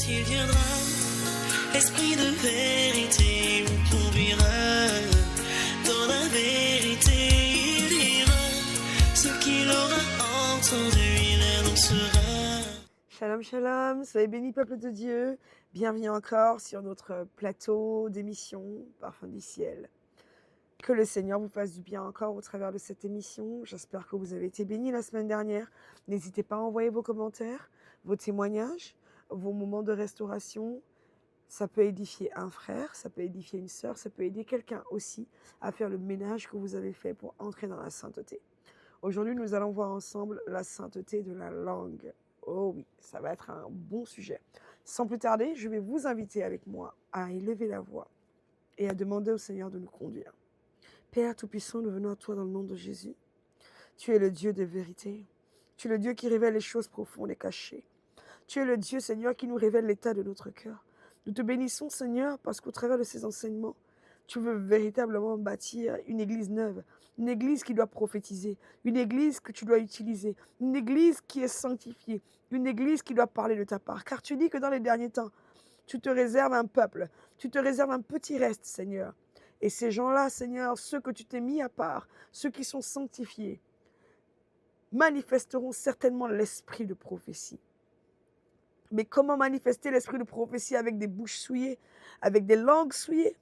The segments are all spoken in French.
il viendra, esprit de vérité vous conduira dans la vérité, il dira ce qu'il aura entendu, il annoncera. Shalom, shalom, soyez bénis, peuple de Dieu. Bienvenue encore sur notre plateau d'émission Parfum du ciel. Que le Seigneur vous fasse du bien encore au travers de cette émission. J'espère que vous avez été bénis la semaine dernière. N'hésitez pas à envoyer vos commentaires, vos témoignages, vos moments de restauration. Ça peut édifier un frère, ça peut édifier une sœur, ça peut aider quelqu'un aussi à faire le ménage que vous avez fait pour entrer dans la sainteté. Aujourd'hui, nous allons voir ensemble la sainteté de la langue. Oh oui, ça va être un bon sujet. Sans plus tarder, je vais vous inviter avec moi à élever la voix et à demander au Seigneur de nous conduire. Père Tout-Puissant, nous venons à toi dans le nom de Jésus. Tu es le Dieu de vérité. Tu es le Dieu qui révèle les choses profondes et cachées. Tu es le Dieu, Seigneur, qui nous révèle l'état de notre cœur. Nous te bénissons, Seigneur, parce qu'au travers de ces enseignements, tu veux véritablement bâtir une église neuve, une église qui doit prophétiser, une église que tu dois utiliser, une église qui est sanctifiée, une église qui doit parler de ta part. Car tu dis que dans les derniers temps, tu te réserves un peuple, tu te réserves un petit reste, Seigneur. Et ces gens-là, Seigneur, ceux que tu t'es mis à part, ceux qui sont sanctifiés, manifesteront certainement l'esprit de prophétie. Mais comment manifester l'esprit de prophétie avec des bouches souillées, avec des langues souillées?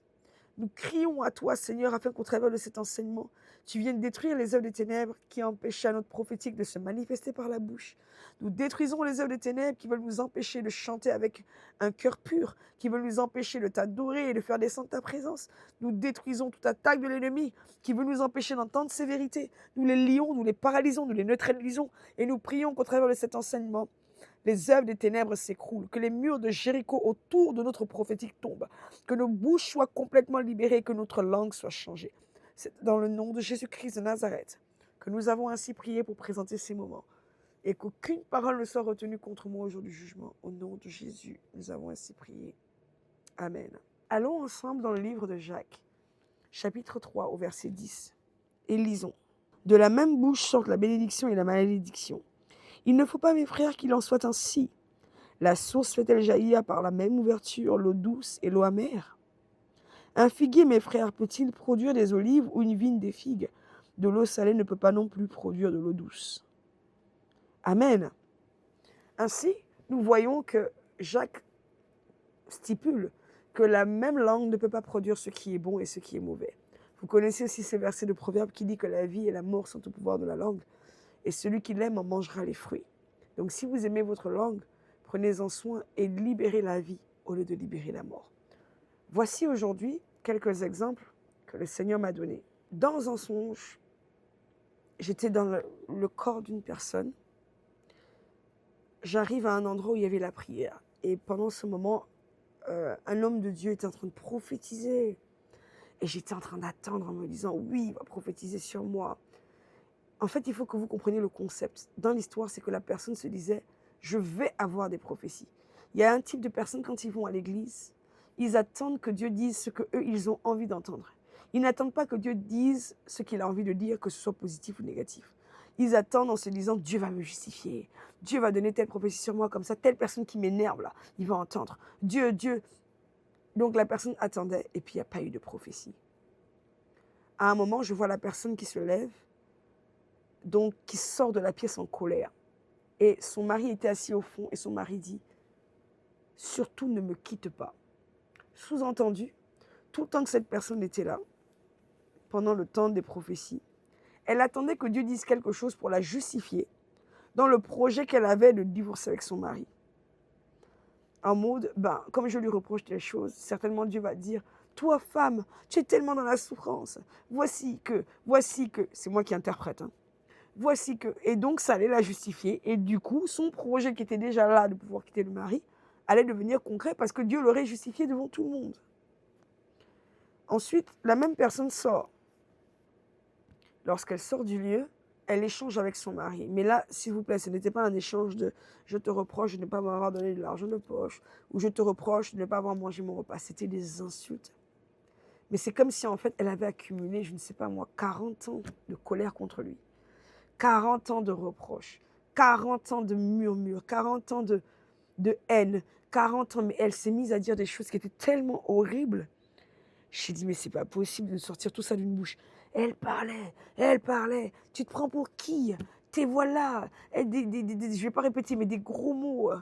Nous crions à toi, Seigneur, afin qu'au travers de cet enseignement, tu viennes détruire les œuvres des ténèbres qui empêchent à notre prophétique de se manifester par la bouche. Nous détruisons les œuvres des ténèbres qui veulent nous empêcher de chanter avec un cœur pur, qui veulent nous empêcher de t'adorer et de faire descendre ta présence. Nous détruisons toute attaque de l'ennemi qui veut nous empêcher d'entendre ces vérités. Nous les lions, nous les paralysons, nous les neutralisons et nous prions qu'au travers de cet enseignement, les œuvres des ténèbres s'écroulent, que les murs de Jéricho autour de notre prophétique tombent, que nos bouches soient complètement libérées, que notre langue soit changée. C'est dans le nom de Jésus-Christ de Nazareth que nous avons ainsi prié pour présenter ces moments et qu'aucune parole ne soit retenue contre moi au jour du jugement. Au nom de Jésus, nous avons ainsi prié. Amen. Allons ensemble dans le livre de Jacques, chapitre 3, au verset 10, et lisons. De la même bouche sortent la bénédiction et la malédiction. Il ne faut pas, mes frères, qu'il en soit ainsi. La source fait-elle jaillir par la même ouverture l'eau douce et l'eau amère? Un figuier, mes frères, peut-il produire des olives ou une vigne des figues? De l'eau salée ne peut pas non plus produire de l'eau douce. Amen. Ainsi, nous voyons que Jacques stipule que la même langue ne peut pas produire ce qui est bon et ce qui est mauvais. Vous connaissez aussi ce verset de Proverbe qui dit que la vie et la mort sont au pouvoir de la langue. Et celui qui l'aime en mangera les fruits. Donc si vous aimez votre langue, prenez-en soin et libérez la vie au lieu de libérer la mort. Voici aujourd'hui quelques exemples que le Seigneur m'a donnés. Dans un songe, j'étais dans le corps d'une personne. J'arrive à un endroit où il y avait la prière. Et pendant ce moment, un homme de Dieu était en train de prophétiser. Et j'étais en train d'attendre en me disant, oui, il va prophétiser sur moi. En fait, il faut que vous compreniez le concept. Dans l'histoire, c'est que la personne se disait, je vais avoir des prophéties. Il y a un type de personnes, quand ils vont à l'église, ils attendent que Dieu dise ce qu'eux, ils ont envie d'entendre. Ils n'attendent pas que Dieu dise ce qu'il a envie de dire, que ce soit positif ou négatif. Ils attendent en se disant, Dieu va me justifier. Dieu va donner telle prophétie sur moi, comme ça, telle personne qui m'énerve, là, il va entendre. Dieu. Donc la personne attendait, et puis il n'y a pas eu de prophétie. À un moment, je vois la personne qui se lève, donc qui sort de la pièce en colère. Et son mari était assis au fond et son mari dit « Surtout ne me quitte pas ». Sous-entendu, tout le temps que cette personne était là, pendant le temps des prophéties, elle attendait que Dieu dise quelque chose pour la justifier dans le projet qu'elle avait de divorcer avec son mari. En mode, comme je lui reproche des choses, certainement Dieu va dire « Toi, femme, tu es tellement dans la souffrance. Voici que, c'est moi qui interprète, hein. Voici que, et donc ça allait la justifier, et du coup, son projet qui était déjà là de pouvoir quitter le mari, allait devenir concret parce que Dieu l'aurait justifié devant tout le monde. Ensuite, la même personne sort. Lorsqu'elle sort du lieu, elle échange avec son mari. Mais là, s'il vous plaît, ce n'était pas un échange de « je te reproche de ne pas m'avoir donné de l'argent de poche » ou « je te reproche de ne pas avoir mangé mon repas ». C'était des insultes. Mais c'est comme si en fait, elle avait accumulé, je ne sais pas moi, 40 ans de colère contre lui. 40 ans de reproches, 40 ans de murmures, 40 ans de haine, 40 ans, mais elle s'est mise à dire des choses qui étaient tellement horribles. J'ai dit, mais c'est pas possible de sortir tout ça d'une bouche. Elle parlait. Tu te prends pour qui? T'es voilà. Je vais pas répéter, mais des gros mots.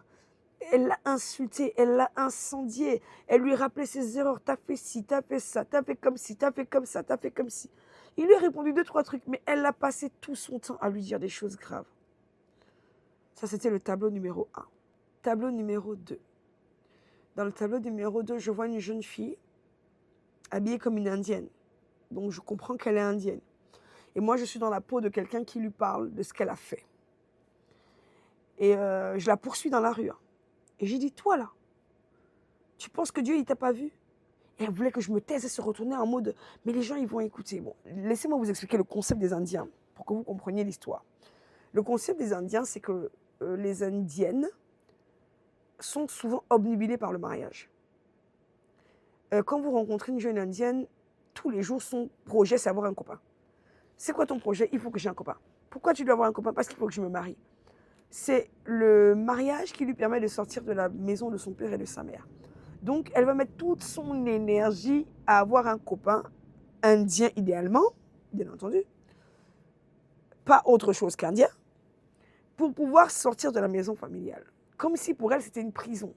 Elle l'a insulté, elle l'a incendié. Elle lui rappelait ses erreurs. T'as fait ci, t'as fait ça, t'as fait comme ci, t'as fait comme ça, t'as fait comme ci. Il lui a répondu 2, 3 trucs, mais elle a passé tout son temps à lui dire des choses graves. Ça, c'était le tableau numéro 1. Tableau numéro 2. Dans le tableau numéro 2, je vois une jeune fille habillée comme une indienne. Donc, je comprends qu'elle est indienne. Et moi, je suis dans la peau de quelqu'un qui lui parle de ce qu'elle a fait. Et je la poursuis dans la rue. Et j'ai dit, toi là, tu penses que Dieu, il t'a pas vu? Et elle voulait que je me taise et se retourner en mode, mais les gens, ils vont écouter. Bon, laissez-moi vous expliquer le concept des Indiens pour que vous compreniez l'histoire. Le concept des Indiens, c'est que les Indiennes sont souvent obnubilées par le mariage. Quand vous rencontrez une jeune Indienne, tous les jours, son projet, c'est avoir un copain. C'est quoi ton projet? Il faut que j'ai un copain. Pourquoi tu dois avoir un copain? Parce qu'il faut que je me marie. C'est le mariage qui lui permet de sortir de la maison de son père et de sa mère. Donc, elle va mettre toute son énergie à avoir un copain indien idéalement, bien entendu, pas autre chose qu'indien, pour pouvoir sortir de la maison familiale. Comme si pour elle, c'était une prison.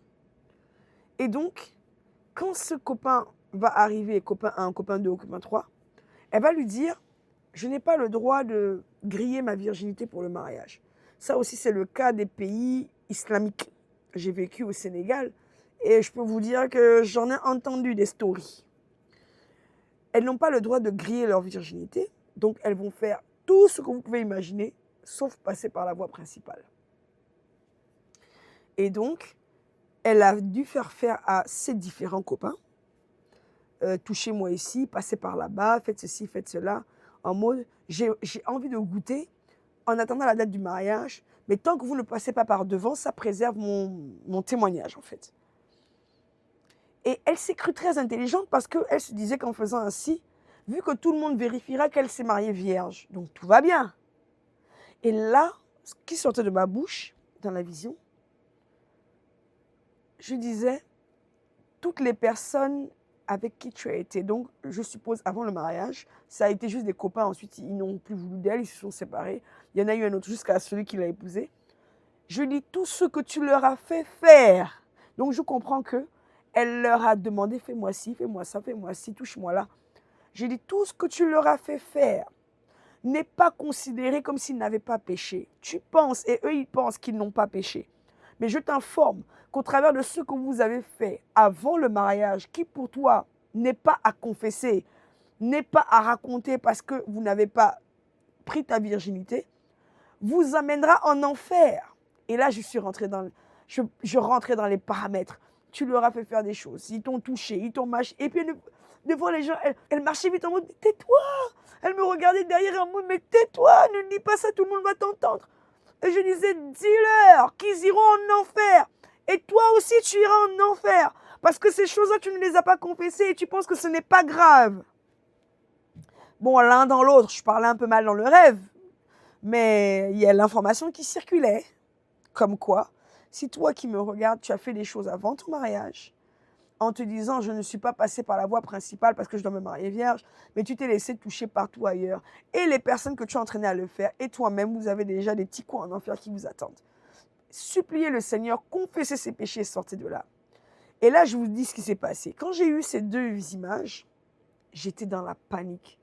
Et donc, quand ce copain va arriver, copain 1, copain 2, copain 3, elle va lui dire, je n'ai pas le droit de griller ma virginité pour le mariage. Ça aussi, c'est le cas des pays islamiques. J'ai vécu au Sénégal et je peux vous dire que j'en ai entendu des stories. Elles n'ont pas le droit de griller leur virginité, donc elles vont faire tout ce que vous pouvez imaginer, sauf passer par la voie principale. Et donc, elle a dû faire à ses différents copains, touchez-moi ici, passez par là-bas, faites ceci, faites cela, en mode, j'ai envie de goûter, en attendant la date du mariage, mais tant que vous ne passez pas par devant, ça préserve mon témoignage, en fait. Et elle s'est crue très intelligente parce qu'elle se disait qu'en faisant ainsi, vu que tout le monde vérifiera qu'elle s'est mariée vierge, donc tout va bien. Et là, ce qui sortait de ma bouche, dans la vision, je disais, toutes les personnes avec qui tu as été, donc je suppose avant le mariage, ça a été juste des copains, ensuite ils n'ont plus voulu d'elle, ils se sont séparés. Il y en a eu un autre jusqu'à celui qui l'a épousée. Je dis tout ce que tu leur as fait faire. Donc je comprends qu'elle leur a demandé fais-moi ci, fais-moi ça, fais-moi ci, touche-moi là. Je dis tout ce que tu leur as fait faire n'est pas considéré comme s'ils n'avaient pas péché. Tu penses et eux ils pensent qu'ils n'ont pas péché. Mais je t'informe qu'au travers de ce que vous avez fait avant le mariage, qui pour toi n'est pas à confesser, n'est pas à raconter parce que vous n'avez pas pris ta virginité, vous amènera en enfer. Et là, je rentrais dans les paramètres. Tu leur as fait faire des choses. Ils t'ont touché, ils t'ont mâché. Et puis, devant les gens, elle marchait vite en mode, tais-toi. Elle me regardait derrière en mode, mais tais-toi, ne dis pas ça, tout le monde va t'entendre. Et je disais, dis-leur qu'ils iront en enfer. Et toi aussi, tu iras en enfer. Parce que ces choses-là, tu ne les as pas confessées et tu penses que ce n'est pas grave. Bon, l'un dans l'autre, je parlais un peu mal dans le rêve. Mais il y a l'information qui circulait. Comme quoi, si toi qui me regardes, tu as fait des choses avant ton mariage, en te disant, je ne suis pas passé par la voie principale parce que je dois me marier vierge, mais tu t'es laissé toucher partout ailleurs. Et les personnes que tu as entraînées à le faire, et toi-même, vous avez déjà des petits coins en enfer qui vous attendent. Suppliez le Seigneur, confessez ses péchés et sortez de là. Et là, je vous dis ce qui s'est passé. Quand j'ai eu ces 2 images, j'étais dans la panique.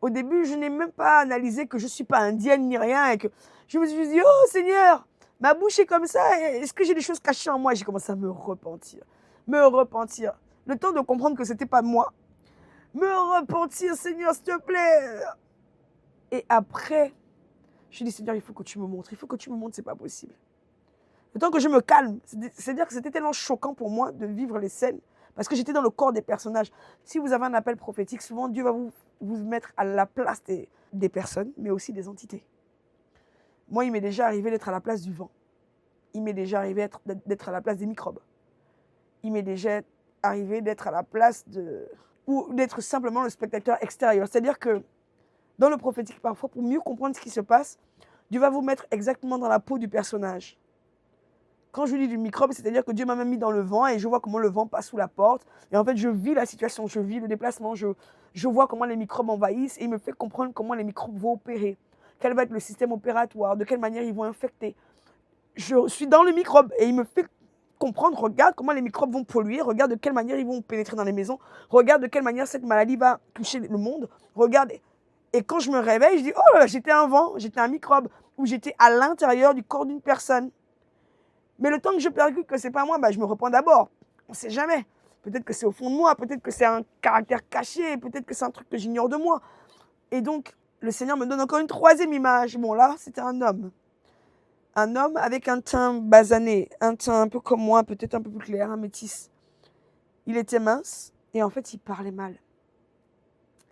Au début, je n'ai même pas analysé que je ne suis pas indienne ni rien. Et que je me suis dit, oh Seigneur, ma bouche est comme ça. Est-ce que j'ai des choses cachées en moi? J'ai commencé à me repentir. Le temps de comprendre que ce n'était pas moi. Me repentir, Seigneur, s'il te plaît. Et après, je dis, Seigneur, il faut que tu me montres. C'est pas possible. Le temps que je me calme, c'est-à-dire que c'était tellement choquant pour moi de vivre les scènes, parce que j'étais dans le corps des personnages. Si vous avez un appel prophétique, souvent Dieu va vous mettre à la place des personnes, mais aussi des entités. Moi, il m'est déjà arrivé d'être à la place du vent. Il m'est déjà arrivé d'être à la place des microbes. Il m'est déjà arrivé d'être à la place ou d'être simplement le spectateur extérieur. C'est-à-dire que dans le prophétique, parfois, pour mieux comprendre ce qui se passe, Dieu va vous mettre exactement dans la peau du personnage. Quand je dis du microbe, c'est-à-dire que Dieu m'a même mis dans le vent et je vois comment le vent passe sous la porte. Et en fait, je vis la situation, je vis le déplacement, je vois comment les microbes envahissent et il me fait comprendre comment les microbes vont opérer. Quel va être le système opératoire, de quelle manière ils vont infecter. Je suis dans le microbe et il me fait comprendre, regarde comment les microbes vont polluer, regarde de quelle manière ils vont pénétrer dans les maisons, regarde de quelle manière cette maladie va toucher le monde, regarde. Et quand je me réveille, je dis, oh là là, j'étais un vent, j'étais un microbe, ou j'étais à l'intérieur du corps d'une personne. Mais le temps que je percute que ce n'est pas moi, bah, je me reprends d'abord. On ne sait jamais. Peut-être que c'est au fond de moi, peut-être que c'est un caractère caché, peut-être que c'est un truc que j'ignore de moi. Et donc, le Seigneur me donne encore une troisième image. Bon, là, c'était un homme. Un homme avec un teint basané, un teint un peu comme moi, peut-être un peu plus clair, un métis. Il était mince et en fait, il parlait mal.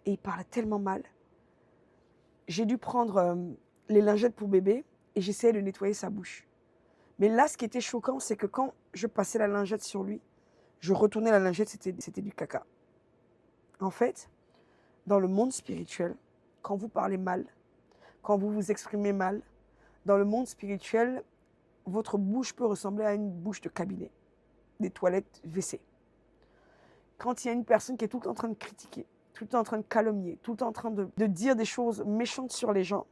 Et il parlait tellement mal. J'ai dû prendre les lingettes pour bébé et j'essayais de nettoyer sa bouche. Mais là, ce qui était choquant, c'est que quand je passais la lingette sur lui, je retournais la lingette, c'était du caca. En fait, dans le monde spirituel, quand vous parlez mal, quand vous vous exprimez mal, dans le monde spirituel, votre bouche peut ressembler à une bouche de cabinet, des toilettes WC. Quand il y a une personne qui est tout le temps en train de critiquer, tout le temps en train de calomnier, tout le temps en train de dire des choses méchantes sur les gens,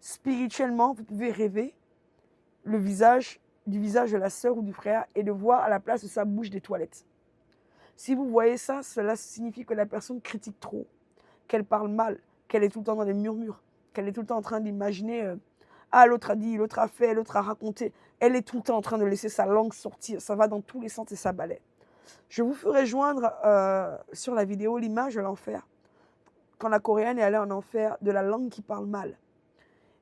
spirituellement, vous pouvez rêver du visage de la sœur ou du frère et de voir à la place de sa bouche des toilettes. Si vous voyez ça, cela signifie que la personne critique trop, qu'elle parle mal, qu'elle est tout le temps dans des murmures, qu'elle est tout le temps en train d'imaginer ah, l'autre a dit, l'autre a fait, l'autre a raconté. Elle est tout le temps en train de laisser sa langue sortir. Ça va dans tous les sens et ça balaie. Je vous ferai joindre sur la vidéo l'image de l'enfer. Quand la Coréenne est allée en enfer, de la langue qui parle mal.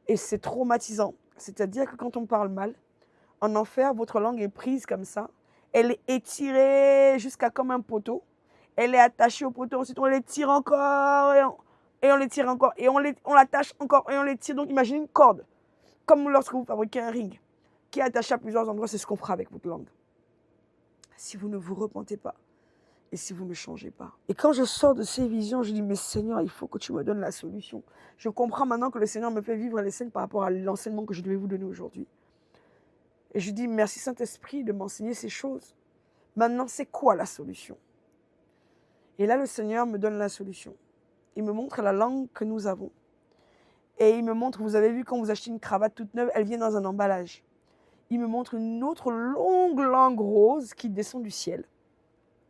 Et c'est traumatisant. C'est-à-dire que quand on parle mal, en enfer, votre langue est prise comme ça. Elle est étirée jusqu'à comme un poteau. Elle est attachée au poteau. Ensuite, on l'étire encore et on l'étire encore. Et on l'attache encore et on l'étire. Donc, imaginez une corde. Comme lorsque vous fabriquez un ring qui est attaché à plusieurs endroits, c'est ce qu'on fera avec votre langue. Si vous ne vous repentez pas et si vous ne changez pas. Et quand je sors de ces visions, je dis, mais Seigneur, il faut que tu me donnes la solution. Je comprends maintenant que le Seigneur me fait vivre les scènes par rapport à l'enseignement que je devais vous donner aujourd'hui. Et je dis, merci Saint-Esprit de m'enseigner ces choses. Maintenant, c'est quoi la solution? Et là, le Seigneur me donne la solution. Il me montre la langue que nous avons. Et il me montre, vous avez vu quand vous achetez une cravate toute neuve, elle vient dans un emballage. Il me montre une autre longue langue rose qui descend du ciel.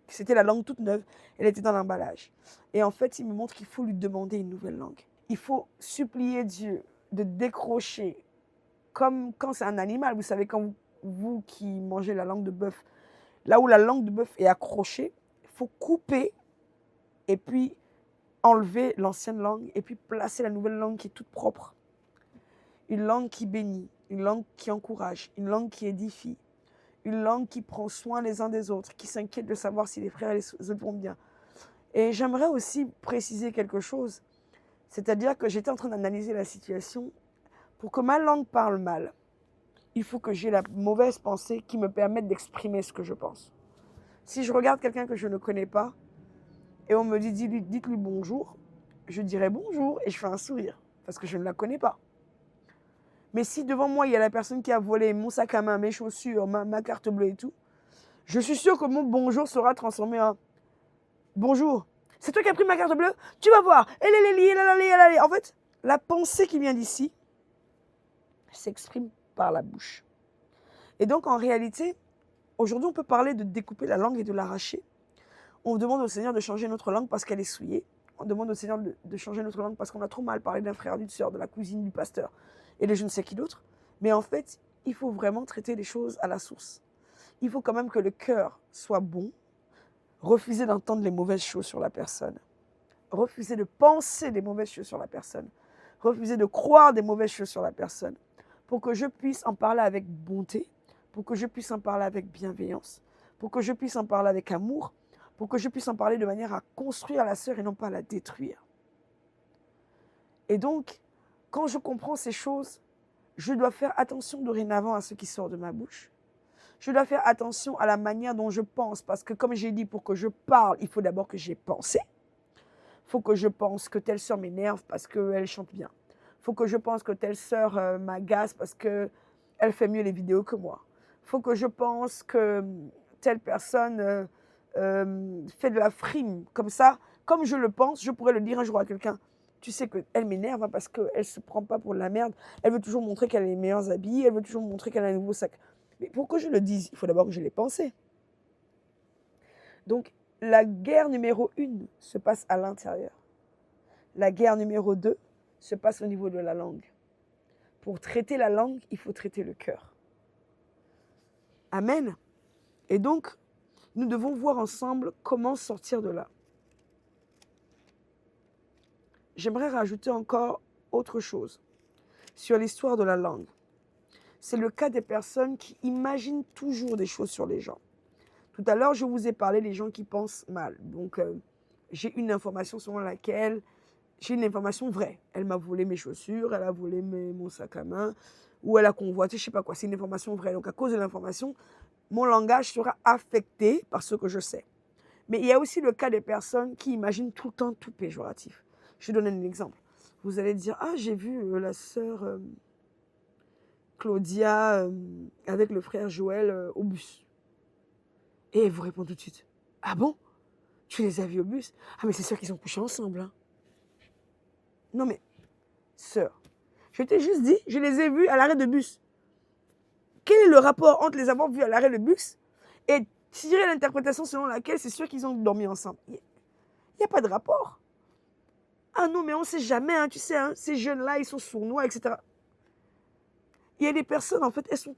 C'était la langue toute neuve, elle était dans l'emballage. Et en fait, il me montre qu'il faut lui demander une nouvelle langue. Il faut supplier Dieu de décrocher, comme quand c'est un animal, vous savez, quand vous qui mangez la langue de bœuf, là où la langue de bœuf est accrochée, il faut couper et puis enlever l'ancienne langue et puis placer la nouvelle langue qui est toute propre. Une langue qui bénit, une langue qui encourage, une langue qui édifie, une langue qui prend soin les uns des autres, qui s'inquiète de savoir si les frères et les autres vont bien. Et j'aimerais aussi préciser quelque chose, c'est-à-dire que j'étais en train d'analyser la situation. Pour que ma langue parle mal, il faut que j'ai la mauvaise pensée qui me permette d'exprimer ce que je pense. Si je regarde quelqu'un que je ne connais pas et on me dit dites-lui bonjour, je dirai bonjour et je fais un sourire parce que je ne la connais pas. Mais si devant moi, il y a la personne qui a volé mon sac à main, mes chaussures, ma carte bleue et tout, je suis sûre que mon bonjour sera transformé en bonjour. C'est toi qui as pris ma carte bleue? Tu vas voir. Elle est liée. En fait, la pensée qui vient d'ici s'exprime par la bouche. Et donc, en réalité, aujourd'hui, on peut parler de découper la langue et de l'arracher. On demande au Seigneur de changer notre langue parce qu'elle est souillée. On demande au Seigneur de changer notre langue parce qu'on a trop mal parlé d'un frère, d'une sœur, de la cousine, du pasteur et de je ne sais qui d'autre. Mais en fait, il faut vraiment traiter les choses à la source. Il faut quand même que le cœur soit bon, refuser d'entendre les mauvaises choses sur la personne, refuser de penser des mauvaises choses sur la personne, refuser de croire des mauvaises choses sur la personne, pour que je puisse en parler avec bonté, pour que je puisse en parler avec bienveillance, pour que je puisse en parler avec amour, pour que je puisse en parler de manière à construire la sœur et non pas à la détruire. Et donc, quand je comprends ces choses, je dois faire attention dorénavant à ce qui sort de ma bouche. Je dois faire attention à la manière dont je pense, parce que comme j'ai dit, pour que je parle, il faut d'abord que j'ai pensé. Il faut que je pense que telle sœur m'énerve parce qu'elle chante bien. Il faut que je pense que telle sœur m'agace parce qu'elle fait mieux les vidéos que moi. faut que je pense que telle personne fait de la frime. Comme ça, comme je le pense, je pourrais le dire un jour à quelqu'un. Tu sais qu'elle m'énerve hein, parce qu'elle ne se prend pas pour de la merde. Elle veut toujours montrer qu'elle a les meilleurs habits. Elle veut toujours montrer qu'elle a un nouveau sac. Mais pour que je le dise, il faut d'abord que je l'ai pensé. Donc, la guerre numéro 1 se passe à l'intérieur. La guerre numéro 2 se passe au niveau de la langue. Pour traiter la langue, il faut traiter le cœur. Amen. Et donc, nous devons voir ensemble comment sortir de là. J'aimerais rajouter encore autre chose sur l'histoire de la langue. C'est le cas des personnes qui imaginent toujours des choses sur les gens. Tout à l'heure, je vous ai parlé des gens qui pensent mal. Donc, j'ai une information selon laquelle j'ai une information vraie. Elle m'a volé mes chaussures, elle a volé mon sac à main, ou elle a convoité, je ne sais pas quoi. C'est une information vraie. Donc, à cause de l'information, mon langage sera affecté par ce que je sais. Mais il y a aussi le cas des personnes qui imaginent tout le temps tout péjoratif. Je vais donner un exemple. Vous allez dire, ah, j'ai vu la sœur Claudia avec le frère Joël au bus. Et elle vous répond tout de suite, ah bon? Tu les as vus au bus? Ah, mais c'est sûr qu'ils ont couché ensemble. Hein. Non, mais, sœur, je t'ai juste dit, je les ai vus à l'arrêt de bus. Quel est le rapport entre les avoir vus à l'arrêt de bus et tirer l'interprétation selon laquelle c'est sûr qu'ils ont dormi ensemble? Il n'y a pas de rapport. Ah non, mais on ne sait jamais, hein, tu sais, hein, ces jeunes-là, ils sont sournois, etc. Il y a des personnes, en fait, elles sont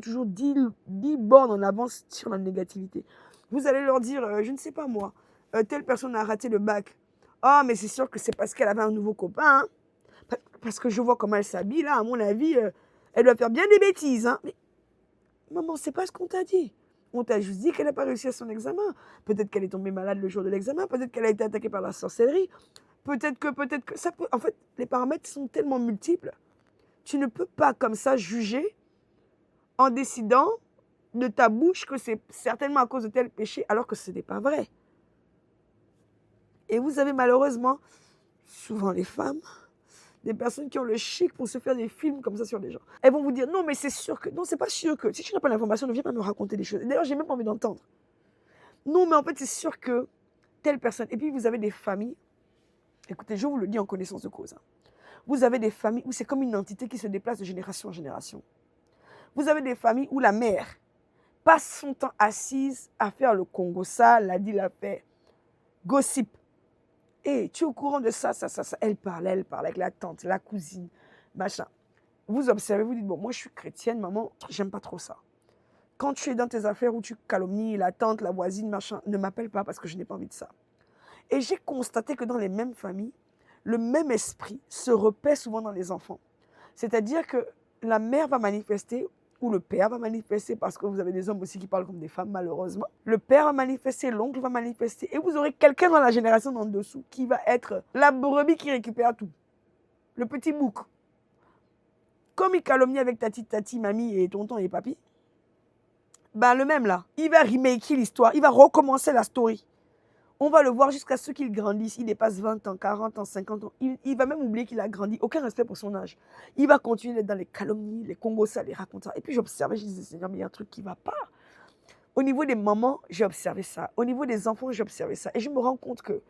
toujours 10 bornes en avance sur la négativité. Vous allez leur dire, je ne sais pas moi, telle personne a raté le bac. Ah, mais c'est sûr que c'est parce qu'elle avait un nouveau copain. Hein. Parce que je vois comment elle s'habille, là, à mon avis, elle doit faire bien des bêtises. Hein. Mais, maman, c'est pas ce qu'on t'a dit. On t'a juste dit qu'elle n'a pas réussi à son examen. Peut-être qu'elle est tombée malade le jour de l'examen. Peut-être qu'elle a été attaquée par la sorcellerie. Peut-être que ça peut... En fait, les paramètres sont tellement multiples. Tu ne peux pas comme ça juger en décidant de ta bouche que c'est certainement à cause de tel péché alors que ce n'est pas vrai. Et vous avez malheureusement, souvent les femmes, des personnes qui ont le chic pour se faire des films comme ça sur les gens. Elles vont vous dire, non mais c'est sûr que... Non, c'est pas sûr que... Si tu n'as pas l'information, ne viens pas me raconter des choses. D'ailleurs, j'ai même pas envie d'entendre. Non, mais en fait, c'est sûr que telle personne... Et puis, vous avez des familles... Écoutez, je vous le dis en connaissance de cause. Hein. Vous avez des familles où c'est comme une entité qui se déplace de génération en génération. Vous avez des familles où la mère passe son temps assise à faire le Congo, ça, l'a dit, l'a fait, gossip. Et tu es au courant de ça. Elle parle avec la tante, la cousine, machin. Vous observez, vous dites, bon, moi je suis chrétienne, maman, j'aime pas trop ça. Quand tu es dans tes affaires où tu calomnies la tante, la voisine, machin, ne m'appelle pas parce que je n'ai pas envie de ça. Et j'ai constaté que dans les mêmes familles, le même esprit se repaît souvent dans les enfants. C'est-à-dire que la mère va manifester ou le père va manifester, parce que vous avez des hommes aussi qui parlent comme des femmes, malheureusement. Le père va manifester, l'oncle va manifester, et vous aurez quelqu'un dans la génération d'en dessous qui va être la brebis qui récupère tout. Le petit bouc. Comme il calomnie avec tati, mamie et tonton et papi, ben le même là, il va remaker l'histoire, il va recommencer la story. On va le voir jusqu'à ce qu'il grandisse. Il dépasse 20 ans, 40 ans, 50 ans. Il va même oublier qu'il a grandi. Aucun respect pour son âge. Il va continuer d'être dans les calomnies, les congossas, les racontars. Et puis j'observais, je disais, Seigneur, mais il y a un truc qui ne va pas. Au niveau des mamans, j'ai observé ça. Au niveau des enfants, j'ai observé ça. Et je me rends compte que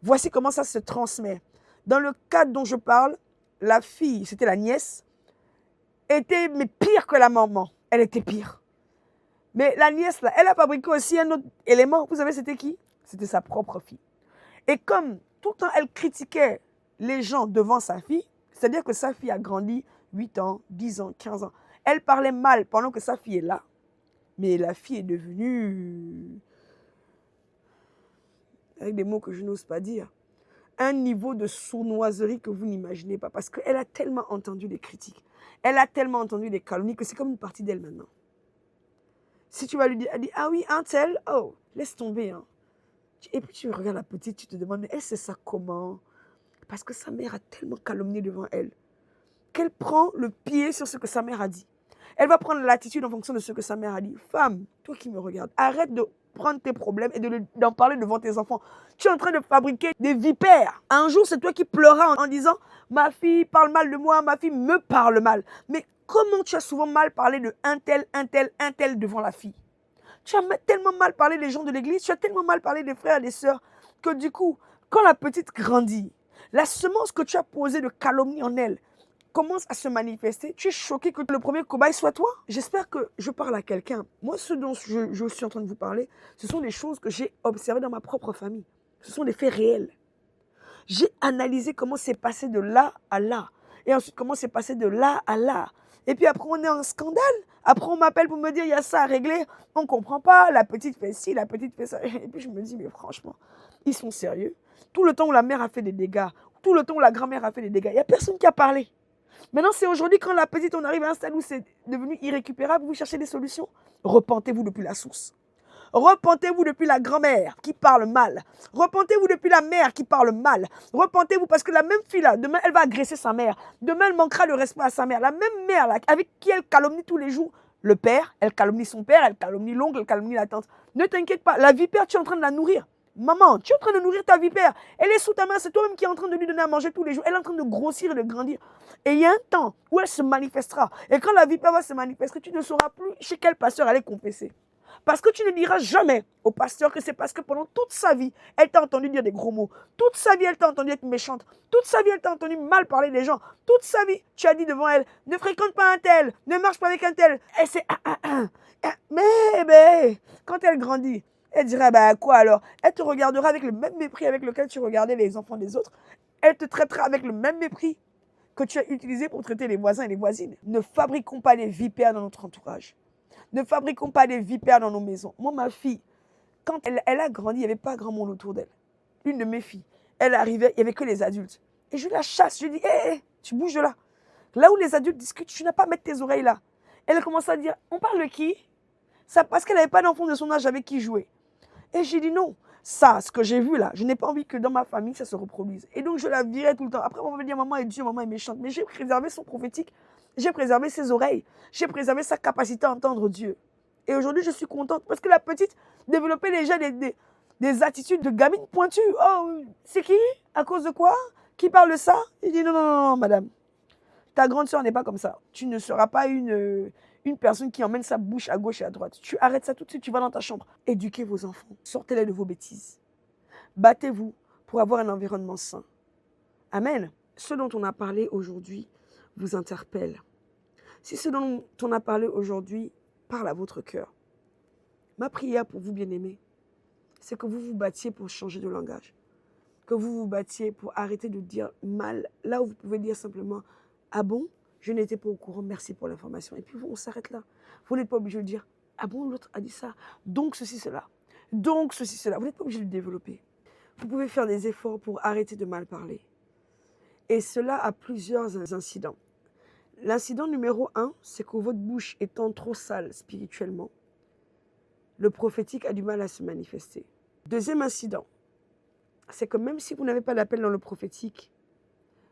voici comment ça se transmet. Dans le cadre dont je parle, la fille, c'était la nièce, était mais pire que la maman. Elle était pire. Mais la nièce, là, elle a fabriqué aussi un autre élément. Vous savez, c'était qui? C'était sa propre fille. Et comme tout le temps, elle critiquait les gens devant sa fille, c'est-à-dire que sa fille a grandi 8 ans, 10 ans, 15 ans. Elle parlait mal pendant que sa fille est là. Mais la fille est devenue, avec des mots que je n'ose pas dire, un niveau de sournoiserie que vous n'imaginez pas. Parce qu'elle a tellement entendu des critiques. Elle a tellement entendu des calomnies que c'est comme une partie d'elle maintenant. Si tu vas lui dire, elle dit, ah oui, un tel, oh, laisse tomber, hein. Et puis tu regardes la petite, tu te demandes, mais elle sait ça comment? Parce que sa mère a tellement calomnié devant elle qu'elle prend le pied sur ce que sa mère a dit. Elle va prendre l'attitude en fonction de ce que sa mère a dit. Femme, toi qui me regardes, arrête de prendre tes problèmes et d'en parler devant tes enfants. Tu es en train de fabriquer des vipères. Un jour, c'est toi qui pleuras en disant, ma fille parle mal de moi, ma fille me parle mal. Mais Comment tu as souvent mal parlé de un tel devant la fille? Tu as tellement mal parlé des gens de l'église, tu as tellement mal parlé des frères et des sœurs, que du coup, quand la petite grandit, la semence que tu as posée de calomnie en elle commence à se manifester. Tu es choqué que le premier cobaye soit toi? J'espère que je parle à quelqu'un. Moi, ce dont je suis en train de vous parler, ce sont des choses que j'ai observées dans ma propre famille. Ce sont des faits réels. J'ai analysé comment c'est passé de là à là. Et ensuite, comment c'est passé de là à là. Et puis après, on est en scandale. Après, on m'appelle pour me dire, il y a ça à régler. On ne comprend pas. La petite fait ci, la petite fait ça. Et puis, je me dis, mais franchement, ils sont sérieux. Tout le temps où la mère a fait des dégâts, tout le temps où la grand-mère a fait des dégâts, il n'y a personne qui a parlé. Maintenant, c'est aujourd'hui, quand la petite, on arrive à un stade où c'est devenu irrécupérable, vous cherchez des solutions. Repentez-vous depuis la source. Repentez-vous depuis la grand-mère qui parle mal. Repentez-vous depuis la mère qui parle mal. Repentez-vous parce que la même fille-là, demain, elle va agresser sa mère. Demain, elle manquera le respect à sa mère. La même mère là, avec qui elle calomnie tous les jours le père, elle calomnie son père, elle calomnie l'oncle, elle calomnie la tante. Ne t'inquiète pas, la vipère, tu es en train de la nourrir. Maman, tu es en train de nourrir ta vipère. Elle est sous ta main, c'est toi-même qui es en train de lui donner à manger tous les jours. Elle est en train de grossir et de grandir. Et il y a un temps où elle se manifestera. Et quand la vipère va se manifester, tu ne sauras plus chez quel pasteur elle est confessée. Parce que tu ne diras jamais au pasteur que c'est parce que pendant toute sa vie, elle t'a entendu dire des gros mots. Toute sa vie, elle t'a entendu être méchante. Toute sa vie, elle t'a entendu mal parler des gens. Toute sa vie, tu as dit devant elle, ne fréquente pas un tel, ne marche pas avec un tel. Elle c'est mais quand elle grandit, elle dira, bah quoi alors? Elle te regardera avec le même mépris avec lequel tu regardais les enfants des autres. Elle te traitera avec le même mépris que tu as utilisé pour traiter les voisins et les voisines. Ne fabriquons pas des vipères dans notre entourage. Ne fabriquons pas des vipères dans nos maisons. Moi, ma fille, quand elle a grandi, il n'y avait pas grand monde autour d'elle. Une de mes filles, elle arrivait, il n'y avait que les adultes. Et je la chasse, je lui dis, hé, tu bouges de là. Là où les adultes discutent, tu n'as pas à mettre tes oreilles là. Elle commence à dire, on parle de qui? Ça parce qu'elle n'avait pas d'enfant de son âge avec qui jouer. Et j'ai dit non. Ça, ce que j'ai vu là, je n'ai pas envie que dans ma famille, ça se reproduise. Et donc, je la virais tout le temps. Après, on va me dire, maman est dure, maman est méchante. Mais j'ai préservé son prophétique. J'ai préservé ses oreilles. J'ai préservé sa capacité à entendre Dieu. Et aujourd'hui, je suis contente parce que la petite développait déjà des attitudes de gamine pointue. Oh, c'est qui? À cause de quoi? Qui parle de ça? Il dit non, non, non, non, madame. Ta grande soeur n'est pas comme ça. Tu ne seras pas une personne qui emmène sa bouche à gauche et à droite. Tu arrêtes ça tout de suite, tu vas dans ta chambre. Éduquez vos enfants. Sortez-les de vos bêtises. Battez-vous pour avoir un environnement sain. Amen. Ce dont on a parlé aujourd'hui vous interpelle. Si ce dont on a parlé aujourd'hui parle à votre cœur, ma prière pour vous, bien-aimés, c'est que vous vous battiez pour changer de langage. Que vous vous battiez pour arrêter de dire mal. Là où vous pouvez dire simplement, ah bon, je n'étais pas au courant, merci pour l'information. Et puis on s'arrête là. Vous n'êtes pas obligé de dire, ah bon, l'autre a dit ça, donc ceci, cela. Donc ceci, cela. Vous n'êtes pas obligé de le développer. Vous pouvez faire des efforts pour arrêter de mal parler. Et cela a plusieurs incidents. L'incident numéro 1, c'est que votre bouche étant trop sale spirituellement, le prophétique a du mal à se manifester. Deuxième incident, c'est que même si vous n'avez pas d'appel dans le prophétique,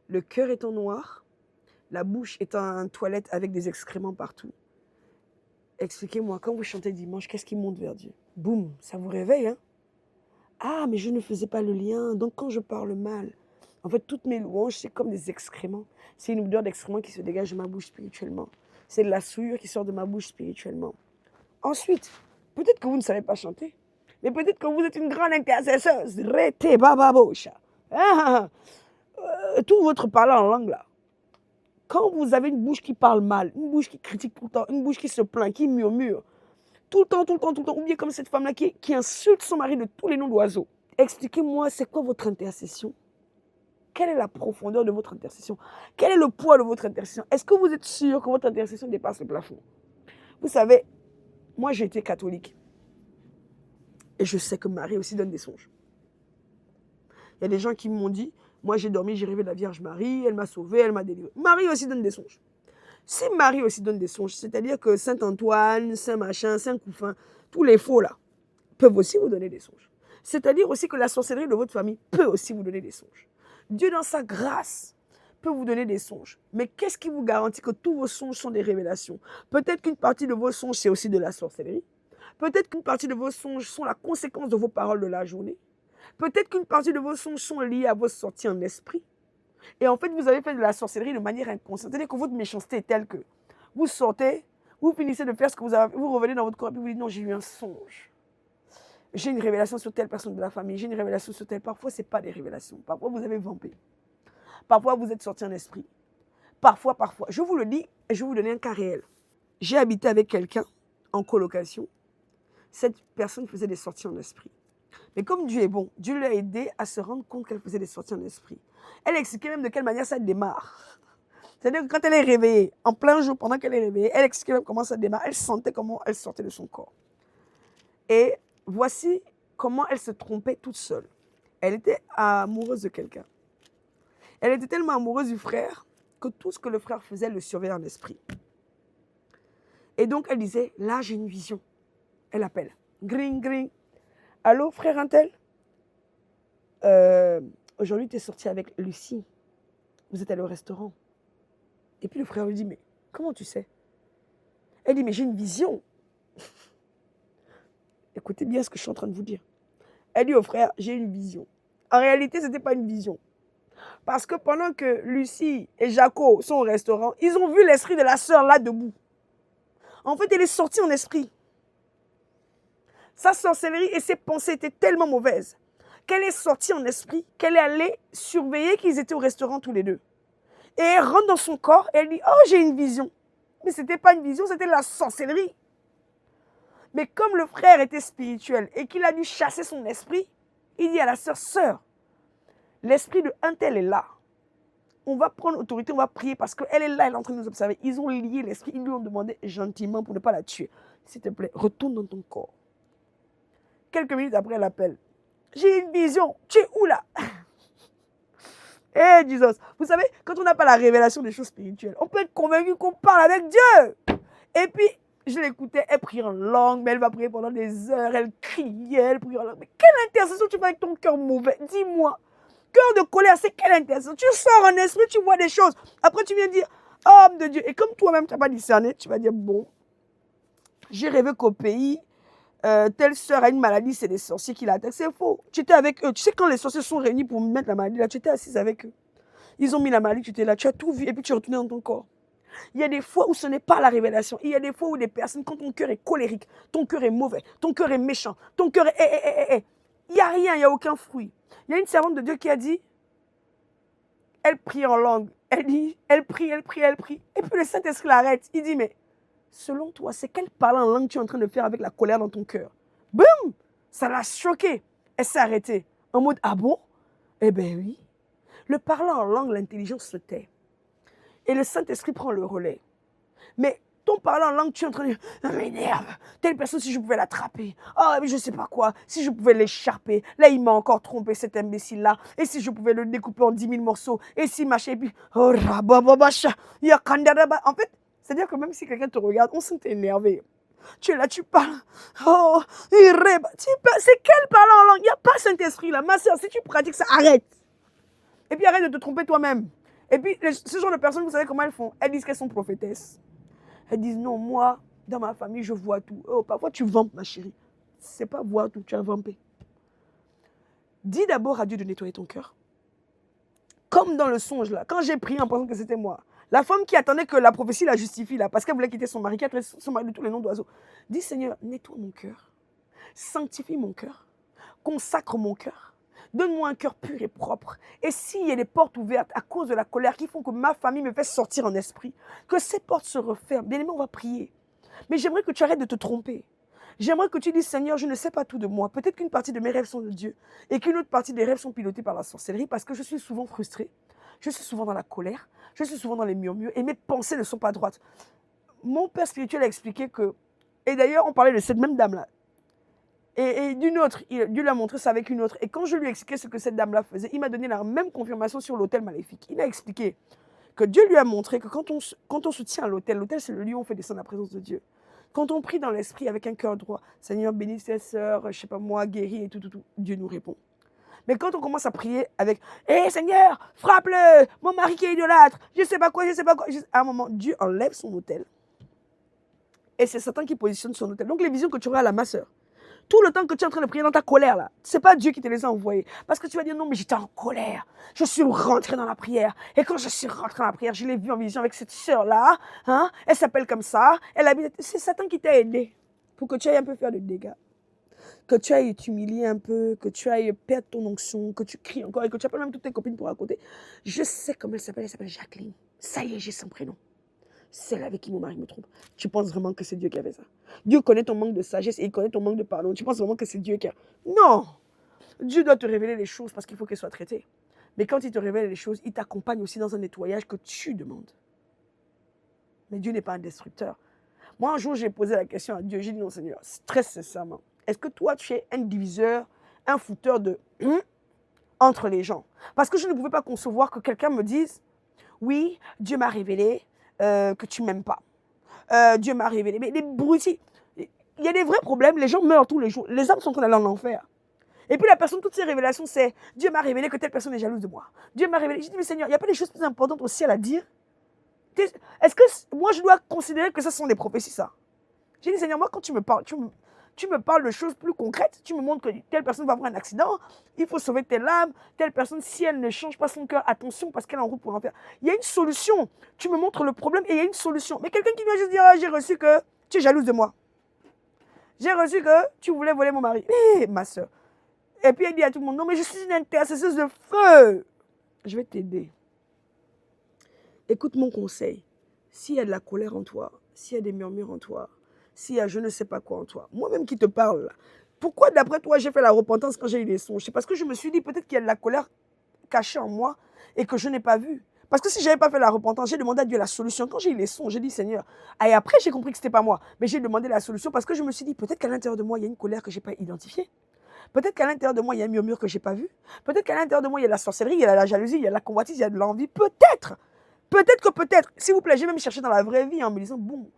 le cœur étant noir, la bouche étant une toilette avec des excréments partout. Expliquez-moi, quand vous chantez dimanche, qu'est-ce qui monte vers Dieu? Boum, ça vous réveille, hein? Ah, mais je ne faisais pas le lien. Donc quand je parle mal, en fait, toutes mes louanges, c'est comme des excréments. C'est une odeur d'excréments qui se dégage de ma bouche spirituellement. C'est de la souillure qui sort de ma bouche spirituellement. Ensuite, peut-être que vous ne savez pas chanter, mais peut-être que vous êtes une grande intercesseuse. Rete bababosha. Tout votre parler en langue là. Quand vous avez une bouche qui parle mal, une bouche qui critique tout le temps, une bouche qui se plaint, qui murmure, tout le temps, ou bien comme cette femme-là qui insulte son mari de tous les noms d'oiseaux. Expliquez-moi, c'est quoi votre intercession? Quelle est la profondeur de votre intercession? Quel est le poids de votre intercession? Est-ce que vous êtes sûr que votre intercession dépasse le plafond? Vous savez, moi j'ai été catholique. Et je sais que Marie aussi donne des songes. Il y a des gens qui m'ont dit, moi j'ai dormi, j'ai rêvé de la Vierge Marie, elle m'a sauvée, elle m'a délivrée. Marie aussi donne des songes. Si Marie aussi donne des songes, c'est-à-dire que Saint Antoine, Saint Machin, Saint Couffin, tous les faux là, peuvent aussi vous donner des songes. C'est-à-dire aussi que la sorcellerie de votre famille peut aussi vous donner des songes. Dieu dans sa grâce peut vous donner des songes. Mais qu'est-ce qui vous garantit que tous vos songes sont des révélations? Peut-être qu'une partie de vos songes, c'est aussi de la sorcellerie. Peut-être qu'une partie de vos songes sont la conséquence de vos paroles de la journée. Peut-être qu'une partie de vos songes sont liées à vos sorties en esprit. Et en fait, vous avez fait de la sorcellerie de manière inconsciente. C'est-à-dire que votre méchanceté est telle que Vous sortez, vous finissez de faire ce que vous avez, vous revenez dans votre corps et vous dites non, j'ai eu un songe. J'ai une révélation sur telle personne de la famille, j'ai une révélation sur telle. Parfois, ce n'est pas des révélations. Parfois, vous avez vampé. Parfois, vous êtes sorti en esprit. Parfois. Je vous le dis et je vais vous donner un cas réel. J'ai habité avec quelqu'un en colocation. Cette personne faisait des sorties en esprit. Mais comme Dieu est bon, Dieu l'a aidé à se rendre compte qu'elle faisait des sorties en esprit. Elle expliquait même de quelle manière ça démarre. C'est-à-dire que quand elle est réveillée, en plein jour, pendant qu'elle est réveillée, elle expliquait même comment ça démarre. Elle sentait comment elle sortait de son corps. Et voici comment elle se trompait toute seule. Elle était amoureuse de quelqu'un. Elle était tellement amoureuse du frère que tout ce que le frère faisait le surveillait en esprit. Et donc elle disait, là j'ai une vision. Elle appelle. Gring, gring. Allô, frère Intel? Aujourd'hui, tu es sorti avec Lucie. Vous êtes allé au restaurant. Et puis le frère lui dit, mais comment tu sais? Elle dit, mais j'ai une vision. Écoutez bien ce que je suis en train de vous dire. Elle dit au frère, j'ai une vision. En réalité, ce n'était pas une vision. Parce que pendant que Lucie et Jaco sont au restaurant, ils ont vu l'esprit de la sœur là debout. En fait, elle est sortie en esprit. Sa sorcellerie et ses pensées étaient tellement mauvaises qu'elle est sortie en esprit, qu'elle est allée surveiller qu'ils étaient au restaurant tous les deux. Et elle rentre dans son corps et elle dit, oh, j'ai une vision. Mais ce n'était pas une vision, c'était la sorcellerie. Mais comme le frère était spirituel et qu'il a dû chasser son esprit, il dit à la sœur, sœur, l'esprit de un tel est là. On va prendre autorité, on va prier parce qu'elle est là, elle est en train de nous observer. Ils ont lié l'esprit, ils lui ont demandé gentiment pour ne pas la tuer. S'il te plaît, retourne dans ton corps. Quelques minutes après, elle appelle. J'ai une vision, tu es où là? Eh, Jesus, vous savez, quand on n'a pas la révélation des choses spirituelles, on peut être convaincu qu'on parle avec Dieu. Et puis, je l'écoutais, elle prie en langue, mais elle va prier pendant des heures, elle criait, elle prie en langue. Mais quelle intercession tu fais avec ton cœur mauvais? Dis-moi. Cœur de colère, c'est quelle intercession? Tu sors en esprit, tu vois des choses. Après, tu viens dire, homme de Dieu. Et comme toi-même, tu n'as pas discerné, tu vas dire, bon, j'ai rêvé qu'au pays, telle sœur a une maladie, c'est des sorciers qui l'attaquent. C'est faux. Tu étais avec eux. Tu sais, quand les sorciers sont réunis pour mettre la maladie là, tu étais assise avec eux. Ils ont mis la maladie, tu étais là, tu as tout vu et puis tu es retourné dans ton corps. Il y a des fois où ce n'est pas la révélation. Il y a des fois où des personnes, quand ton cœur est colérique, ton cœur est mauvais, ton cœur est méchant, ton cœur est... Il n'y a rien, il n'y a aucun fruit. Il y a une servante de Dieu qui a dit, elle prie en langue. Elle dit, elle prie. Et puis le Saint-Esprit l'arrête. Il dit, mais selon toi, c'est quelle parole en langue tu es en train de faire avec la colère dans ton cœur? Boum! Ça l'a choquée. Elle s'est arrêtée. En mode, ah bon? Eh bien oui. Le parlant en langue, l'intelligence se tait. Et le Saint-Esprit prend le relais. Mais ton parlant en langue, tu es en train de dire, ça m'énerve. Telle personne, si je pouvais l'attraper. Oh, mais je ne sais pas quoi. Si je pouvais l'écharper. Là, il m'a encore trompé, cet imbécile-là. Et si je pouvais le découper en 10 000 morceaux. Et si machin, et puis, oh, rabababacha, yakandaraba. En fait, c'est-à-dire que même si quelqu'un te regarde, on sent énervé. Tu es là, tu parles. Oh, c'est quel parlant en langue? Il n'y a pas Saint-Esprit là. Ma soeur, si tu pratiques ça, arrête. Et puis arrête de te tromper toi-même. Et puis, ce genre de personnes, vous savez comment elles font? Elles disent qu'elles sont prophétesses. Elles disent, non, moi, dans ma famille, je vois tout. Oh, parfois, tu vampes, ma chérie. C'est pas voir tout, tu as vampé. Dis d'abord à Dieu de nettoyer ton cœur. Comme dans le songe, là, quand j'ai prié en pensant que c'était moi. La femme qui attendait que la prophétie la justifie, là, parce qu'elle voulait quitter son mari, qui a traité son mari de tous les noms d'oiseaux. Dis, Seigneur, nettoie mon cœur. Sanctifie mon cœur. Consacre mon cœur. Donne-moi un cœur pur et propre. Et s'il y a des portes ouvertes à cause de la colère qui font que ma famille me fait sortir en esprit, que ces portes se referment. Bien aimé, on va prier. Mais j'aimerais que tu arrêtes de te tromper. J'aimerais que tu dises, Seigneur, je ne sais pas tout de moi. Peut-être qu'une partie de mes rêves sont de Dieu et qu'une autre partie des rêves sont pilotés par la sorcellerie parce que je suis souvent frustrée. Je suis souvent dans la colère. Je suis souvent dans les murmures et mes pensées ne sont pas droites. Mon père spirituel a expliqué que... Et d'ailleurs, on parlait de cette même dame-là. Et d'une autre, Dieu l'a montré ça avec une autre. Et quand je lui ai expliqué ce que cette dame-là faisait, il m'a donné la même confirmation sur l'autel maléfique. Il a expliqué que Dieu lui a montré que quand on se tient à l'autel, l'autel c'est le lieu où on fait descendre la présence de Dieu. Quand on prie dans l'esprit avec un cœur droit, Seigneur bénis ses sœurs, je ne sais pas moi, guéris et tout, Dieu nous répond. Mais quand on commence à prier avec hé Seigneur, frappe-le, mon mari qui est idolâtre, je ne sais pas quoi, à un moment, Dieu enlève son autel. Et c'est Satan qui positionne son autel. Donc les visions que tu auras à la ma sœur, Tout le temps que tu es en train de prier dans ta colère, là, ce n'est pas Dieu qui te les a envoyés. Parce que tu vas dire, non, mais j'étais en colère. Je suis rentré dans la prière. Et quand je suis rentré dans la prière, je l'ai vue en vision avec cette sœur-là. Hein? Elle s'appelle comme ça. Elle habite... C'est Satan qui t'a aidé pour que tu ailles un peu faire de dégâts. Que tu ailles t'humilier un peu, que tu ailles perdre ton onction, que tu cries encore et que tu appelles même toutes tes copines pour raconter. Je sais comment elle s'appelle Jacqueline. Ça y est, j'ai son prénom. Celle avec qui mon mari me trompe. Tu penses vraiment que c'est Dieu qui a fait ça? Dieu connaît ton manque de sagesse et il connaît ton manque de pardon. Tu penses vraiment que c'est Dieu qui a... Non! Dieu doit te révéler les choses parce qu'il faut qu'elles soient traitées. Mais quand il te révèle les choses, il t'accompagne aussi dans un nettoyage que tu demandes. Mais Dieu n'est pas un destructeur. Moi, un jour, j'ai posé la question à Dieu. J'ai dit, non, Seigneur, très sincèrement, est-ce que toi, tu es un diviseur, un fouteur de entre les gens? Parce que je ne pouvais pas concevoir que quelqu'un me dise, oui, Dieu m'a révélé que tu ne m'aimes pas. Dieu m'a révélé. Mais les broutilles, il y a des vrais problèmes. Les gens meurent tous les jours. Les âmes sont en train d'aller en enfer. Et puis la personne, toutes ces révélations, c'est Dieu m'a révélé que telle personne est jalouse de moi. Dieu m'a révélé. J'ai dit, mais Seigneur, il n'y a pas des choses plus importantes au ciel à dire? Est-ce que moi, je dois considérer que ce sont des prophéties, ça? J'ai dit, Seigneur, moi, quand tu me parles, tu me parles de choses plus concrètes. Tu me montres que telle personne va avoir un accident. Il faut sauver telle âme. Telle personne, si elle ne change pas son cœur, attention, parce qu'elle est en route pour l'enfer. Il y a une solution. Tu me montres le problème et il y a une solution. Mais quelqu'un qui vient juste dire, ah, j'ai reçu que tu es jalouse de moi. J'ai reçu que tu voulais voler mon mari. Eh, ma soeur. Et puis elle dit à tout le monde, non, mais je suis une intercesseuse de feu. Je vais t'aider. Écoute mon conseil. S'il y a de la colère en toi, s'il y a des murmures en toi, s'il y a je ne sais pas quoi en toi, moi-même qui te parle, pourquoi d'après toi j'ai fait la repentance quand j'ai eu des songes? C'est parce que je me suis dit peut-être qu'il y a de la colère cachée en moi et que je n'ai pas vu. Parce que si je n'avais pas fait la repentance, j'ai demandé à Dieu la solution. Quand j'ai eu les songes, j'ai dit Seigneur. Et après j'ai compris que ce n'était pas moi. Mais j'ai demandé la solution parce que je me suis dit peut-être qu'à l'intérieur de moi il y a une colère que je n'ai pas identifiée. Peut-être qu'à l'intérieur de moi il y a un murmure que je n'ai pas vu. Peut-être qu'à l'intérieur de moi il y a de la sorcellerie, il y a de la jalousie, il y a de la convoitise, il y a de l'envie. Peut-être. Peut-être, s'il vous plaît, j'ai même cherché dans la vraie vie en me disant, bon,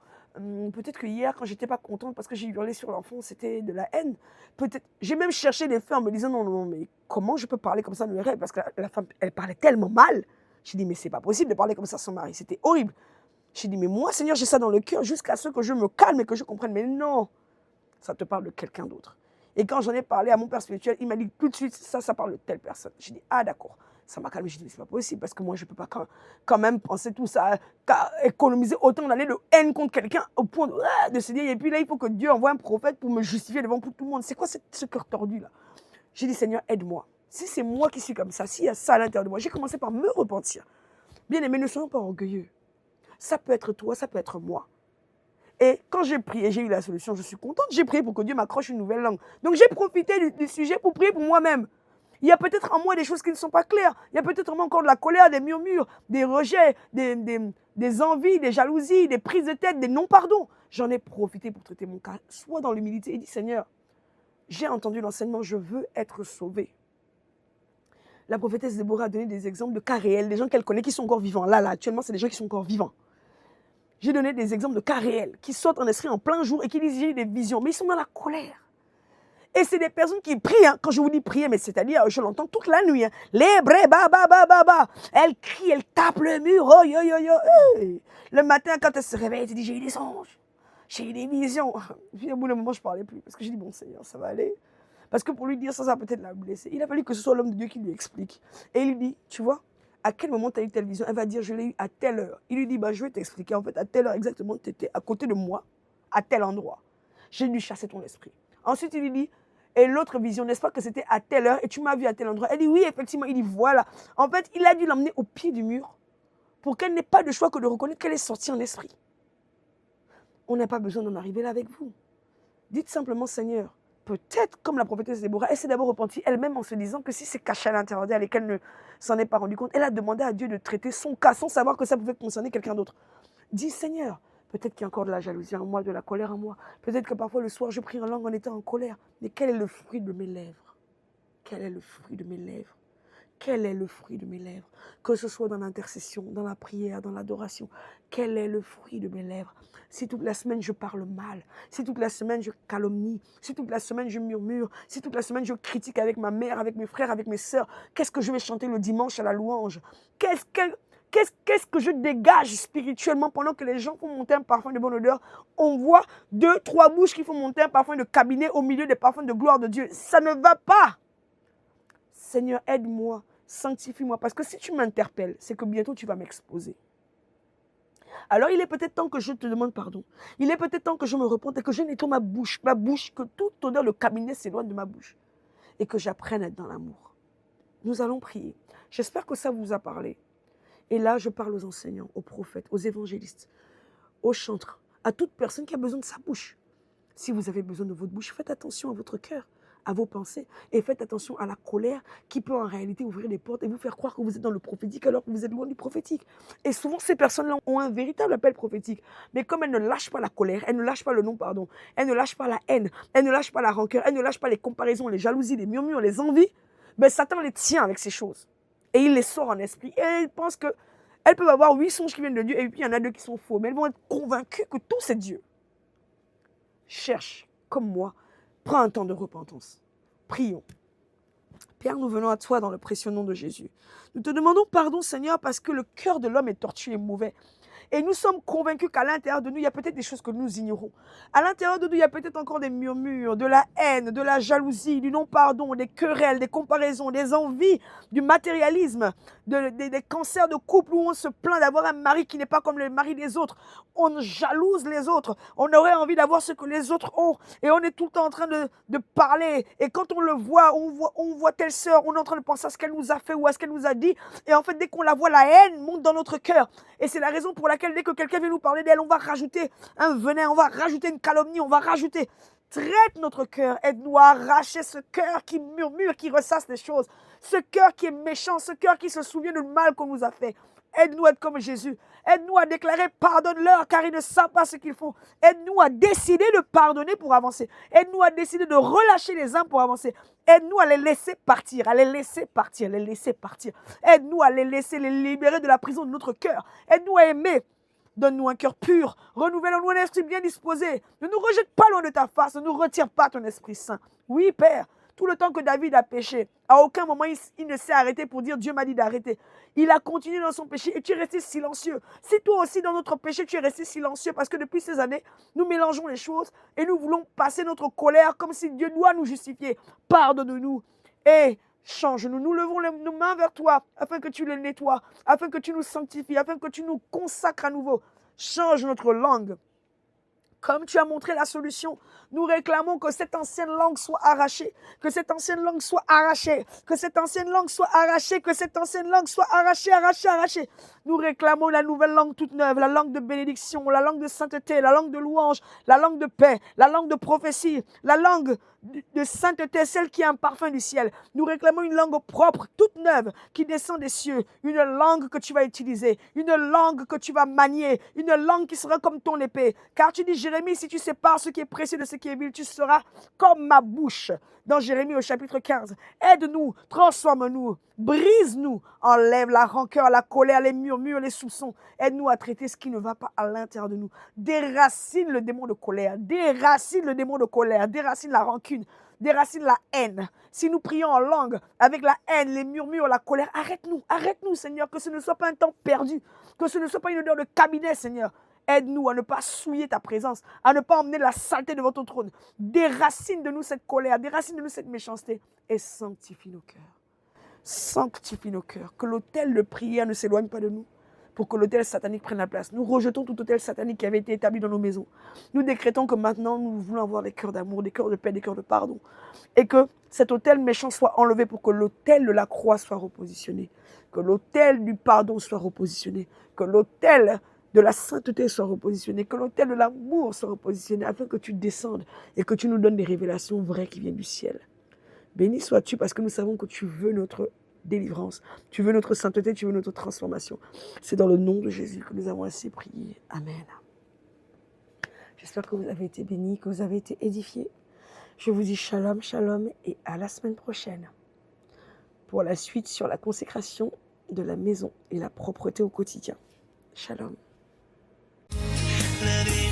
peut-être que hier, quand j'étais pas contente parce que j'ai hurlé sur l'enfant, c'était de la haine. Peut-être, j'ai même cherché des faits en me disant, non, non, mais comment je peux parler comme ça de mes rêves? Parce que la femme, elle parlait tellement mal. J'ai dit, mais c'est pas possible de parler comme ça à son mari, c'était horrible. J'ai dit, mais moi, Seigneur, j'ai ça dans le cœur jusqu'à ce que je me calme et que je comprenne. Mais non, ça te parle de quelqu'un d'autre. Et quand j'en ai parlé à mon père spirituel, il m'a dit tout de suite, ça parle de telle personne. J'ai dit, ah d'accord. Ça m'a calmé, j'ai dit, mais c'est pas possible, parce que moi, je ne peux pas quand même penser tout ça, économiser autant d'aller de haine contre quelqu'un au point de se dire, et puis là, il faut que Dieu envoie un prophète pour me justifier devant tout le monde. C'est quoi ce cœur tordu là? J'ai dit, Seigneur, aide-moi. Si c'est moi qui suis comme ça, s'il y a ça à l'intérieur de moi, j'ai commencé par me repentir. Bien aimé, ne soyons pas orgueilleux. Ça peut être toi, ça peut être moi. Et quand j'ai prié, j'ai eu la solution, je suis contente, j'ai prié pour que Dieu m'accroche une nouvelle langue. Donc j'ai profité du sujet pour prier pour moi-même. Il y a peut-être en moi des choses qui ne sont pas claires. Il y a peut-être en moi encore de la colère, des murmures, des rejets, des envies, des jalousies, des prises de tête, des non-pardons. J'en ai profité pour traiter mon cas. Sois dans l'humilité et dis, Seigneur, j'ai entendu l'enseignement, je veux être sauvé. La prophétesse Déborah a donné des exemples de cas réels, des gens qu'elle connaît qui sont encore vivants. Là, actuellement, c'est des gens qui sont encore vivants. J'ai donné des exemples de cas réels qui sortent en esprit en plein jour et qui disent, j'ai des visions, mais ils sont dans la colère. Et c'est des personnes qui prient, hein. Quand je vous dis prier, mais c'est-à-dire, je l'entends toute la nuit. Hein. Les brés, ba. Elle crie, elle tape le mur. Oh, yo, yo, yo. Hey. Le matin, quand elle se réveille, elle dit, j'ai eu des songes. J'ai eu des visions. Puis au bout d'un moment, je ne parlais plus. Parce que j'ai dit, bon Seigneur, ça va aller. Parce que pour lui dire ça, ça va peut-être la blesser. Il a fallu que ce soit l'homme de Dieu qui lui explique. Et il lui dit, tu vois, à quel moment tu as eu telle vision? Elle va dire, je l'ai eu à telle heure. Il lui dit, bah, je vais t'expliquer. En fait, à telle heure exactement, tu étais à côté de moi, à tel endroit. J'ai dû chasser ton esprit. Ensuite, il lui dit, et l'autre vision, n'est-ce pas que c'était à telle heure et tu m'as vu à tel endroit? Elle dit oui, effectivement. Il dit voilà. En fait, il a dû l'emmener au pied du mur pour qu'elle n'ait pas de choix que de reconnaître qu'elle est sortie en esprit. On n'a pas besoin d'en arriver là avec vous. Dites simplement, Seigneur, peut-être comme la prophétesse Déborah, elle s'est d'abord repentie elle-même en se disant que si c'est caché à l'intérieur d'elle et qu'elle ne s'en est pas rendue compte, elle a demandé à Dieu de traiter son cas sans savoir que ça pouvait concerner quelqu'un d'autre. Dis, Seigneur, peut-être qu'il y a encore de la jalousie en moi, de la colère en moi. Peut-être que parfois le soir, je prie en langue en étant en colère. Mais quel est le fruit de mes lèvres? Quel est le fruit de mes lèvres? Quel est le fruit de mes lèvres? Que ce soit dans l'intercession, dans la prière, dans l'adoration. Quel est le fruit de mes lèvres? Si toute la semaine je parle mal, si toute la semaine je calomnie, si toute la semaine je murmure, si toute la semaine je critique avec ma mère, avec mes frères, avec mes sœurs, qu'est-ce que je vais chanter le dimanche à la louange? Qu'est-ce que je dégage spirituellement pendant que les gens font monter un parfum de bonne odeur? On voit 2, 3 bouches qui font monter un parfum de cabinet au milieu des parfums de gloire de Dieu. Ça ne va pas. Seigneur, aide-moi, sanctifie-moi. Parce que si tu m'interpelles, c'est que bientôt tu vas m'exposer. Alors il est peut-être temps que je te demande pardon. Il est peut-être temps que je me repente et que je nettoie ma bouche, que toute odeur de cabinet s'éloigne de ma bouche. Et que j'apprenne à être dans l'amour. Nous allons prier. J'espère que ça vous a parlé. Et là, je parle aux enseignants, aux prophètes, aux évangélistes, aux chantres, à toute personne qui a besoin de sa bouche. Si vous avez besoin de votre bouche, faites attention à votre cœur, à vos pensées, et faites attention à la colère qui peut en réalité ouvrir les portes et vous faire croire que vous êtes dans le prophétique alors que vous êtes loin du prophétique. Et souvent, ces personnes-là ont un véritable appel prophétique. Mais comme elles ne lâchent pas la colère, elles ne lâchent pas le non-pardon, elles ne lâchent pas la haine, elles ne lâchent pas la rancœur, elles ne lâchent pas les comparaisons, les jalousies, les murmures, les envies, ben Satan les tient avec ces choses. Et il les sort en esprit. Et elles pensent qu'elles peuvent avoir 8 songes qui viennent de Dieu et puis il y en a 2 qui sont faux. Mais elles vont être convaincues que tout c'est Dieu. Cherche, comme moi, prends un temps de repentance. Prions. Père, nous venons à toi dans le précieux nom de Jésus. Nous te demandons pardon, Seigneur, parce que le cœur de l'homme est tortueux et mauvais. Et nous sommes convaincus qu'à l'intérieur de nous, il y a peut-être des choses que nous ignorons. À l'intérieur de nous, il y a peut-être encore des murmures, de la haine, de la jalousie, du non-pardon, des querelles, des comparaisons, des envies, du matérialisme, des cancers de couple où on se plaint d'avoir un mari qui n'est pas comme le mari des autres. On jalouse les autres. On aurait envie d'avoir ce que les autres ont. Et on est tout le temps en train de parler. Et quand on le voit, on voit telle sœur, on est en train de penser à ce qu'elle nous a fait ou à ce qu'elle nous a dit. Et en fait, dès qu'on la voit, la haine monte dans notre cœur. Et c'est la raison pour laquelle dès que quelqu'un vient nous parler d'elle, on va rajouter un venin, on va rajouter une calomnie, on va rajouter. Traite notre cœur, aide-nous à arracher ce cœur qui murmure, qui ressasse les choses, ce cœur qui est méchant, ce cœur qui se souvient du mal qu'on nous a fait. Aide-nous à être comme Jésus. Aide-nous à déclarer pardonne-leur car ils ne savent pas ce qu'ils font. Aide-nous à décider de pardonner pour avancer. Aide-nous à décider de relâcher les uns pour avancer. Aide-nous à les laisser partir, à les laisser partir, les laisser partir. Aide-nous à les laisser, les libérer de la prison de notre cœur. Aide-nous à aimer. Donne-nous un cœur pur. Renouvelle-nous un esprit bien disposé. Ne nous rejette pas loin de ta face. Ne nous retire pas ton Esprit Saint. Oui, Père. Tout le temps que David a péché, à aucun moment il ne s'est arrêté pour dire Dieu m'a dit d'arrêter. Il a continué dans son péché et tu es resté silencieux. Si toi aussi dans notre péché tu es resté silencieux parce que depuis ces années, nous mélangeons les choses et nous voulons passer notre colère comme si Dieu doit nous justifier. Pardonne-nous et change-nous. Nous levons nos mains vers toi afin que tu les nettoies, afin que tu nous sanctifies, afin que tu nous consacres à nouveau. Change notre langue. Comme tu as montré la solution, nous réclamons que cette ancienne langue soit arrachée, que cette ancienne langue soit arrachée, que cette ancienne langue soit arrachée, que cette ancienne langue soit arrachée, arrachée, arrachée. Nous réclamons la nouvelle langue toute neuve, la langue de bénédiction, la langue de sainteté, la langue de louange, la langue de paix, la langue de prophétie, la langue de sainteté, celle qui est un parfum du ciel. Nous réclamons une langue propre, toute neuve, qui descend des cieux, une langue que tu vas utiliser, une langue que tu vas manier, une langue qui sera comme ton épée. Car tu dis, Jérémie, si tu sépares ce qui est précieux de ce qui est vil, tu seras comme ma bouche. Dans Jérémie au chapitre 15. Aide-nous, transforme-nous, brise-nous, enlève la rancœur, la colère, les murmures, les soupçons. Aide-nous à traiter ce qui ne va pas à l'intérieur de nous. Déracine le démon de colère, déracine le démon de colère, déracine la rancune, déracine la haine. Si nous prions en langue avec la haine, les murmures, la colère, arrête-nous, Seigneur, que ce ne soit pas un temps perdu, que ce ne soit pas une odeur de cabinet, Seigneur. Aide-nous à ne pas souiller ta présence, à ne pas emmener la saleté devant ton trône. Déracine de nous cette colère, déracine de nous cette méchanceté et sanctifie nos cœurs. Sanctifie nos cœurs. Que l'autel de prière ne s'éloigne pas de nous pour que l'autel satanique prenne la place. Nous rejetons tout autel satanique qui avait été établi dans nos maisons. Nous décrétons que maintenant, nous voulons avoir des cœurs d'amour, des cœurs de paix, des cœurs de pardon. Et que cet autel méchant soit enlevé pour que l'autel de la croix soit repositionné. Que l'autel du pardon soit repositionné. Que l'autel de la sainteté soit repositionné, que l'autel de l'amour soit repositionné, afin que tu descendes et que tu nous donnes des révélations vraies qui viennent du ciel. Béni sois-tu parce que nous savons que tu veux notre délivrance, tu veux notre sainteté, tu veux notre transformation. C'est dans le nom de Jésus que nous avons ainsi prié. Amen. J'espère que vous avez été bénis, que vous avez été édifiés. Je vous dis shalom, shalom et à la semaine prochaine pour la suite sur la consécration de la maison et la propreté au quotidien. Shalom. La vie